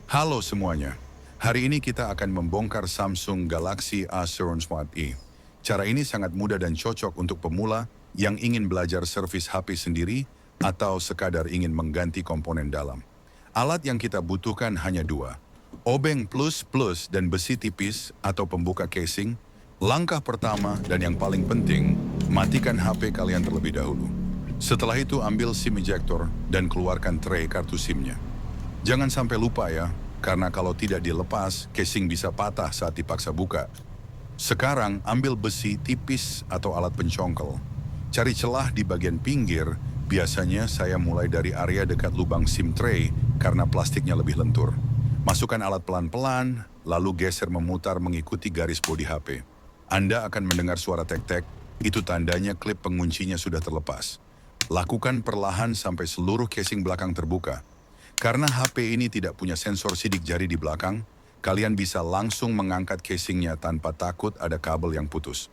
Halo semuanya. Hari ini kita akan membongkar Samsung Galaxy A71 Smart E. Cara ini sangat mudah dan cocok untuk pemula yang ingin belajar servis HP sendiri atau sekadar ingin mengganti komponen dalam. Alat yang kita butuhkan hanya dua, obeng plus plus dan besi tipis atau pembuka casing. Langkah pertama dan yang paling penting, matikan HP kalian terlebih dahulu. Setelah itu ambil SIM ejector dan keluarkan tray kartu SIM-nya. Jangan sampai lupa ya, karena kalau tidak dilepas, casing bisa patah saat dipaksa buka. Sekarang ambil besi tipis atau alat pencongkel. Cari celah di bagian pinggir, biasanya saya mulai dari area dekat lubang SIM tray karena plastiknya lebih lentur. Masukkan alat pelan-pelan, lalu geser memutar mengikuti garis bodi HP. Anda akan mendengar suara tek-tek, itu tandanya klip penguncinya sudah terlepas. Lakukan perlahan sampai seluruh casing belakang terbuka. Karena HP ini tidak punya sensor sidik jari di belakang, kalian bisa langsung mengangkat casingnya tanpa takut ada kabel yang putus.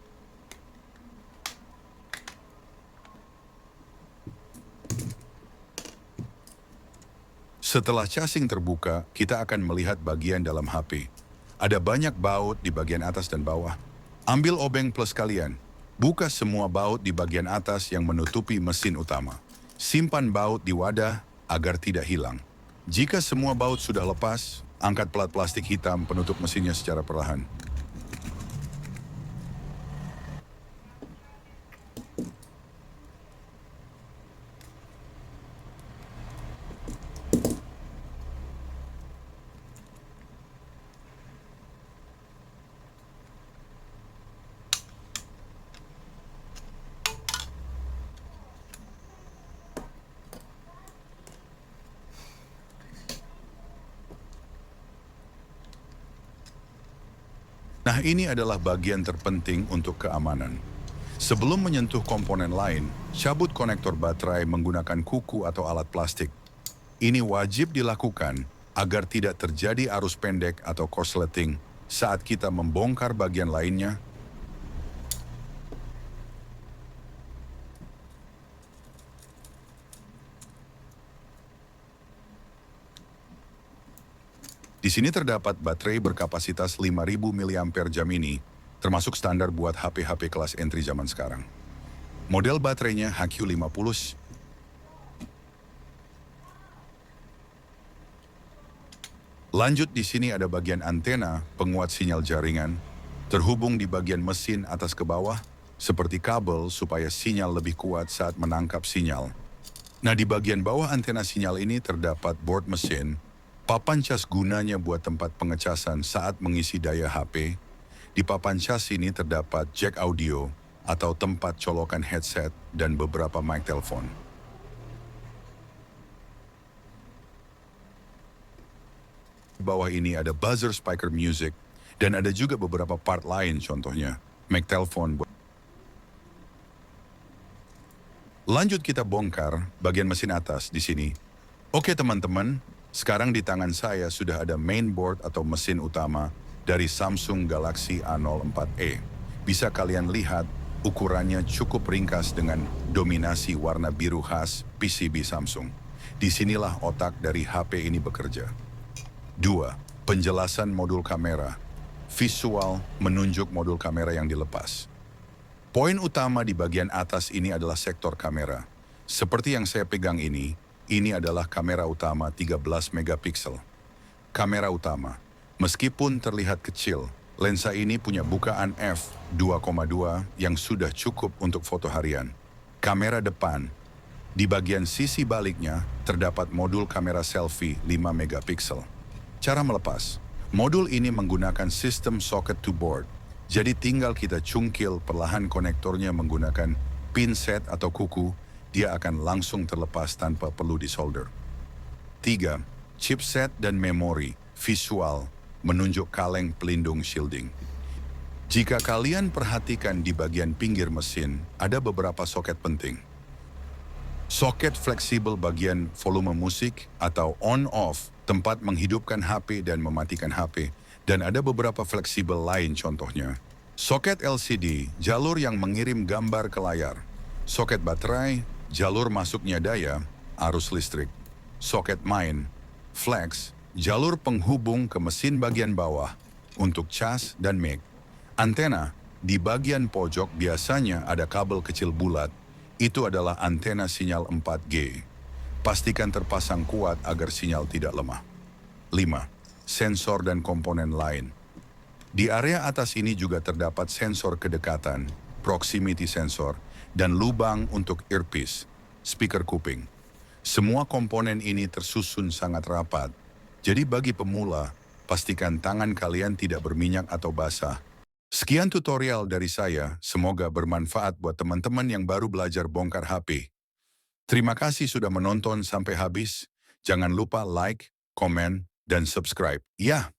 Setelah casing terbuka, kita akan melihat bagian dalam HP. Ada banyak baut di bagian atas dan bawah. Ambil obeng plus kalian. Buka semua baut di bagian atas yang menutupi mesin utama. Simpan baut di wadah agar tidak hilang. Jika semua baut sudah lepas, angkat pelat plastik hitam penutup mesinnya secara perlahan. Nah, ini adalah bagian terpenting untuk keamanan. Sebelum menyentuh komponen lain, cabut konektor baterai menggunakan kuku atau alat plastik. Ini wajib dilakukan agar tidak terjadi arus pendek atau korsleting saat kita membongkar bagian lainnya. Di sini terdapat baterai berkapasitas 5.000 mAh ini, termasuk standar buat HP-HP kelas entry zaman sekarang. Model baterainya HQ50. Lanjut, di sini ada bagian antena penguat sinyal jaringan, terhubung di bagian mesin atas ke bawah, seperti kabel supaya sinyal lebih kuat saat menangkap sinyal. Nah, di bagian bawah antena sinyal ini terdapat board mesin, papan cas gunanya buat tempat pengecasan saat mengisi daya HP. Di papan cas ini terdapat jack audio atau tempat colokan headset dan beberapa mic telepon. Di bawah ini ada buzzer speaker music dan ada juga beberapa part lain, contohnya mic telepon. Lanjut, kita bongkar bagian mesin atas di sini. Oke teman-teman, sekarang di tangan saya sudah ada mainboard atau mesin utama dari Samsung Galaxy A04e. Bisa kalian lihat ukurannya cukup ringkas dengan dominasi warna biru khas PCB Samsung. Disinilah otak dari HP ini bekerja. 2. Penjelasan modul kamera. Visual menunjuk modul kamera yang dilepas. Poin utama di bagian atas ini adalah sektor kamera. Seperti yang saya pegang ini adalah kamera utama 13 megapiksel. Kamera utama, meskipun terlihat kecil, lensa ini punya bukaan f2,2 yang sudah cukup untuk foto harian. Kamera depan, di bagian sisi baliknya terdapat modul kamera selfie 5 megapiksel. Cara melepas, modul ini menggunakan sistem socket to board. Jadi tinggal kita cungkil perlahan konektornya menggunakan pinset atau kuku, dia akan langsung terlepas tanpa perlu disolder. 3. Chipset dan memori, visual, menunjuk kaleng pelindung shielding. Jika kalian perhatikan di bagian pinggir mesin, ada beberapa soket penting. Soket fleksibel bagian volume musik atau on-off, tempat menghidupkan HP dan mematikan HP. Dan ada beberapa fleksibel lain, contohnya soket LCD, jalur yang mengirim gambar ke layar. Soket baterai, jalur masuknya daya, arus listrik. Soket main, flex, jalur penghubung ke mesin bagian bawah untuk cas dan mic. Antena di bagian pojok biasanya ada kabel kecil bulat. Itu adalah antena sinyal 4G. Pastikan terpasang kuat agar sinyal tidak lemah. 5. Sensor dan komponen lain. Di area atas ini juga terdapat sensor kedekatan, proximity sensor, dan lubang untuk earpiece, speaker kuping. Semua komponen ini tersusun sangat rapat. Jadi bagi pemula, pastikan tangan kalian tidak berminyak atau basah. Sekian tutorial dari saya, semoga bermanfaat buat teman-teman yang baru belajar bongkar HP. Terima kasih sudah menonton sampai habis. Jangan lupa like, komen, dan subscribe. Ya.